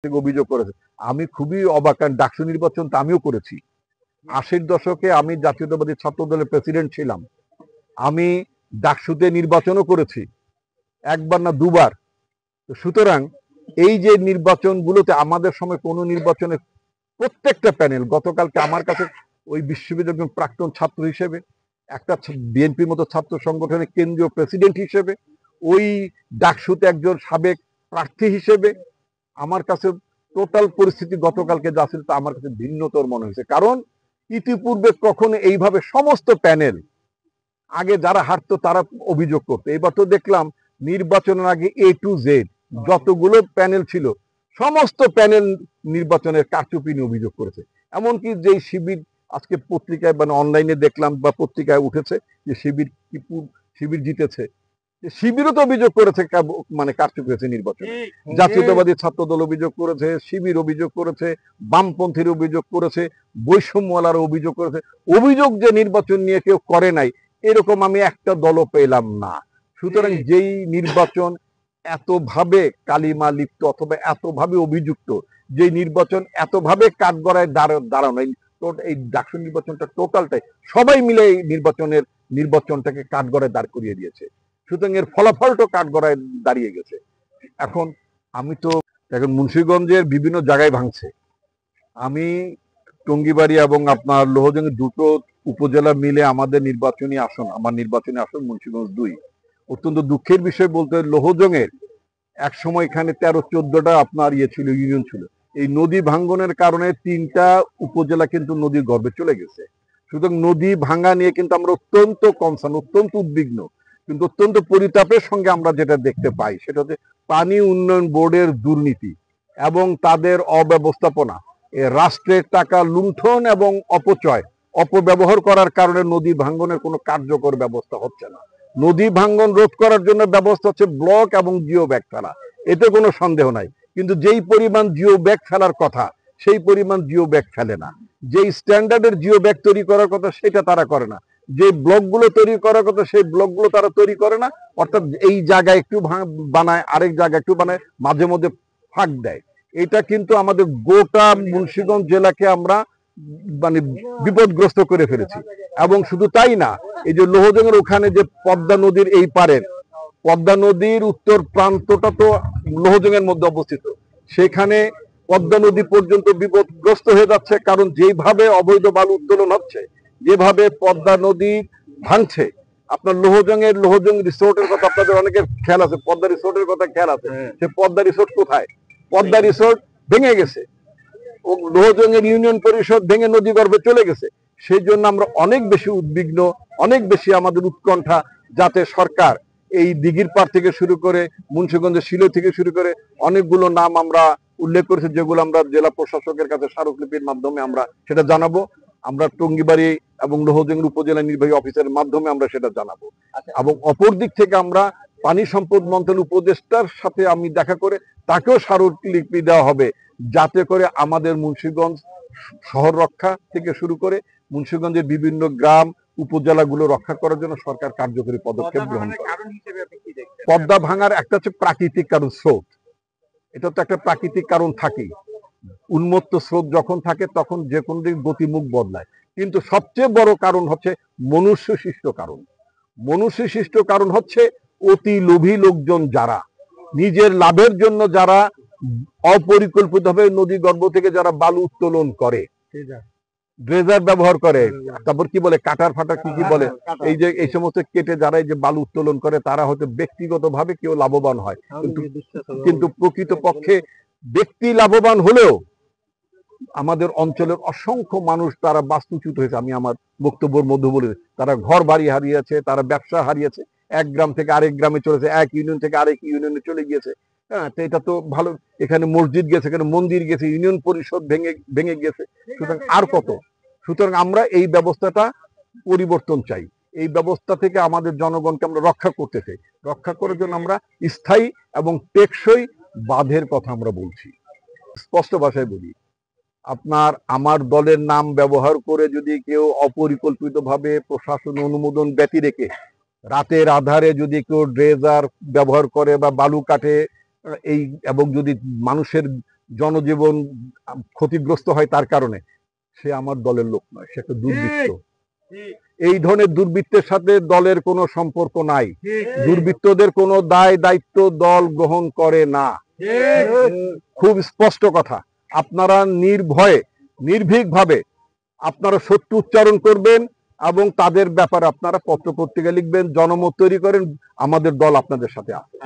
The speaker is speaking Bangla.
অভিযোগ করেছে। আমি খুবই অবাক, কারণ ডাকসু নির্বাচন তো আমিও করেছি। ৮০-র দশকে আমি জাতীয়তাবাদী ছাত্র দলের প্রেসিডেন্ট ছিলাম। আমি ডাকসুতে নির্বাচনও করেছি, একবার না দুবার। সুতরাং এই যে নির্বাচনগুলোতে আমাদের সময় কোনো নির্বাচনে প্রত্যেকটা প্যানেল, গতকালকে আমার কাছে ওই বিশ্ববিদ্যালয়ের প্রাক্তন ছাত্র হিসেবে, একটা বিএনপির মতো ছাত্র সংগঠনের কেন্দ্রীয় প্রেসিডেন্ট হিসেবে, ওই ডাকসুতে একজন সাবেক প্রার্থী হিসেবে আমার কাছে টোটাল পরিস্থিতি গতকালকে যা ছিল তা আমার কাছে ভিন্নতর মনে হয়েছে। কারণ ইতিপূর্বে কখনো এইভাবে সমস্ত প্যানেল, আগে যারা হারতো তারা অভিযোগ করতো, এবার তো দেখলাম নির্বাচনের আগে A to Z যতগুলো প্যানেল ছিল সমস্ত প্যানেল নির্বাচনের কারচুপি নিয়ে অভিযোগ করেছে। এমনকি যেই শিবির, আজকে পত্রিকায় মানে অনলাইনে দেখলাম বা পত্রিকায় উঠেছে যে শিবির জিতেছে, শিবিরও তো অভিযোগ করেছে মানে কারচুপি হয়েছে নির্বাচনে। জাতীয়তাবাদী ছাত্র দল অভিযোগ করেছে, শিবির অভিযোগ করেছে, বামপন্থীর অভিযোগ করেছে, বৈষম্যওয়ালারা অভিযোগ করেছে। অভিযোগ যে নির্বাচন নিয়ে কেউ করে নাই এরকম আমি একটা দলও পেলাম না। সুতরাং যেই নির্বাচন এতভাবে কালিমা লিপ্ত অথবা এতভাবে অভিযুক্ত, যে নির্বাচন এতভাবে কাঠগড়ায় দাঁড়ানো, এই ডাকসু নির্বাচনটা টোটালটাই সবাই মিলে এই নির্বাচনটাকে কাঠগড়ায় দাঁড় করিয়ে দিয়েছে। সুতরাং এর ফলাফলটা কাঠগড়ায় দাঁড়িয়ে গেছে। এখন আমি তো এখন মুন্সিগঞ্জের বিভিন্ন জায়গায় ভাঙছে। আমি টঙ্গিবাড়ি এবং আপনার লোহজং দুটো উপজেলা মিলে আমাদের নির্বাচনী আসন, আমার নির্বাচনী আসন মুন্সিগঞ্জ 2। অত্যন্ত দুঃখের বিষয় বলতে, লোহজংয়ের এক সময় এখানে 13-14টা আপনার ছিল, ইউনিয়ন ছিল। এই নদী ভাঙ্গনের কারণে 3টা উপজেলা কিন্তু নদীর গর্ভে চলে গেছে। সুতরাং নদী ভাঙ্গা নিয়ে কিন্তু আমরা অত্যন্ত কনসার্ন, অত্যন্ত উদ্বিগ্ন। কিন্তু অত্যন্ত পরিতাপের সঙ্গে আমরা যেটা দেখতে পাই সেটা হচ্ছে পানি উন্নয়ন বোর্ডের দুর্নীতি এবং তাদের অব্যবস্থাপনা, রাষ্ট্রের টাকা লুণ্ঠন এবং অপব্যবহার করার কারণে নদী ভাঙ্গনের কোনো কার্যকর ব্যবস্থা হচ্ছে না। নদী ভাঙ্গন রোধ করার জন্য ব্যবস্থা হচ্ছে ব্লক এবং জিও ব্যাগ ফেলা, এতে কোনো সন্দেহ নাই। কিন্তু যেই পরিমাণ জিও ব্যাগ ফেলার কথা সেই পরিমাণ জিও ব্যাগ ফেলে না। যেই স্ট্যান্ডার্ডের জিও ব্যাগ তৈরি করার কথা সেটা তারা করে না। যে ব্লকগুলো তৈরি করার কথা সেই ব্লকগুলো তারা তৈরি করে না। অর্থাৎ এই জায়গায় একটু বানায়, আরেক জায়গায় একটু বানায়, মাঝে মধ্যে ফাঁক দেয়। এটা কিন্তু আমাদের গোটা মুন্সিগঞ্জ জেলাকে আমরা মানে বিপদগ্রস্ত করে ফেলেছি। এবং শুধু তাই না, এই যে লোহজংয়ের ওখানে যে পদ্মা নদীর এই পারের, পদ্মা নদীর উত্তর প্রান্তটা তো লোহজংয়ের মধ্যে অবস্থিত, সেখানে পদ্মা নদী পর্যন্ত বিপদগ্রস্ত হয়ে যাচ্ছে। কারণ যেভাবে অবৈধ বালু উত্তোলন হচ্ছে, যেভাবে পদ্মা নদী ভাঙছে, আপনার লোহজং রিসোর্টের কথা আপনাদের অনেকের খেয়াল আছে, পদ্মা রিসোর্টের কথা খেয়াল আছে। সে পদ্মা রিসোর্ট কোথায়? পদ্মা রিসোর্ট ভেঙে গেছে, ও লোহজংয়ের ইউনিয়ন পরিষদ ভেঙে নদী গর্ভে চলে গেছে। সেই জন্য আমরা অনেক বেশি উদ্বিগ্ন, অনেক বেশি আমাদের উৎকণ্ঠা, যাতে সরকার এই দিঘির পাড় থেকে শুরু করে মুন্সিগঞ্জের শিলই থেকে শুরু করে অনেকগুলো নাম আমরা উল্লেখ করেছি, যেগুলো আমরা জেলা প্রশাসকের কাছে স্মারকলিপির মাধ্যমে আমরা সেটা জানাবো। আমরা টঙ্গিবাড়ি এবং লোহজংয়ের উপজেলা নির্বাহী অফিসারের মাধ্যমে আমরা সেটা জানাবো। এবং অপর দিক থেকে আমরা পানি সম্পদ মন্ত্রণালয়ের উপদেষ্টার সাথে আমি দেখা করে তাকেও স্মারকলিপি দেওয়া হবে, যাতে করে আমাদের মুন্সিগঞ্জ শহর রক্ষা থেকে শুরু করে মুন্সিগঞ্জের বিভিন্ন গ্রাম উপজেলাগুলো রক্ষা করার জন্য সরকার কার্যকরী পদক্ষেপ গ্রহণ করে। পদ্মা ভাঙার একটা হচ্ছে প্রাকৃতিক কারণ, স্রোত। এটা তো একটা প্রাকৃতিক কারণ থাকেই। উন্মত্ত স্রোত যখন থাকে তখন যে কোনো দিক গতিমুখ বদলায়। কিন্তু সবচেয়ে বড় কারণ হচ্ছে মনুষ্য সৃষ্ট কারণ। মনুষ্য সৃষ্ট কারণ হচ্ছে অতি লোভী লোকজন, যারা নিজের লাভের জন্য যারা অপরিকল্পিতভাবে নদী গর্ভ থেকে যারা বালু উত্তোলন করে, ড্রেজার ব্যবহার করে, তারপর কি বলে কাটার ফাটার কি বলে, এই যে এই সমস্ত কেটে যারা এই যে বালু উত্তোলন করে, তারা হয়তো ব্যক্তিগতভাবে কেউ লাভবান হয়, কিন্তু প্রকৃতপক্ষে ব্যক্তি লাভবান হলেও আমাদের অঞ্চলের অসংখ্য মানুষ তারা বাস্তুচ্যুত হয়েছে। আমি আমার বক্তব্যের মধ্যে বলে, তারা ঘর বাড়ি হারিয়েছে, তারা ব্যবসা হারিয়েছে, এক গ্রাম থেকে আরেক গ্রামে চলেছে, এক ইউনিয়ন থেকে আরেক ইউনিয়নে চলে গিয়েছে। হ্যাঁ, তো এটা তো ভালো, এখানে মসজিদ গেছে, এখানে মন্দির গেছে, ইউনিয়ন পরিষদ ভেঙে গেছে। সুতরাং আর কত? সুতরাং আমরা এই ব্যবস্থাটা পরিবর্তন চাই। এই ব্যবস্থা থেকে আমাদের জনগণকে আমরা রক্ষা করতে চাই। রক্ষা করার জন্য আমরা স্থায়ী এবং টেকসই বাঁধের কথা আমরা বলছি। স্পষ্ট ভাষায় বলি, আপনার আমার দলের নাম ব্যবহার করে যদি কেউ অপরিকল্পিতভাবে প্রশাসন অনুমোদন ব্যতি রেখে রাতের আধারে যদি কেউ ড্রেজার ব্যবহার করে বা বালু কাটে, এই এবং যদি মানুষের জনজীবন ক্ষতিগ্রস্ত হয় তার কারণে, সে আমার দলের লোক নয়, সে একটা দুর্বৃত্ত। এই ধরনের দুর্বৃত্তের সাথে দলের কোনো সম্পর্ক নাই। দুর্বৃত্তদের কোনো দায় দায়িত্ব দল গ্রহণ করে না। খুব স্পষ্ট কথা। আপনারা নির্ভয়ে নির্ভীকভাবে আপনারা সত্য উচ্চারণ করবেন এবং তাদের ব্যাপারে আপনারা পত্র পত্রিকা লিখবেন, জনমত তৈরি করেন। আমাদের দল আপনাদের সাথে আছে।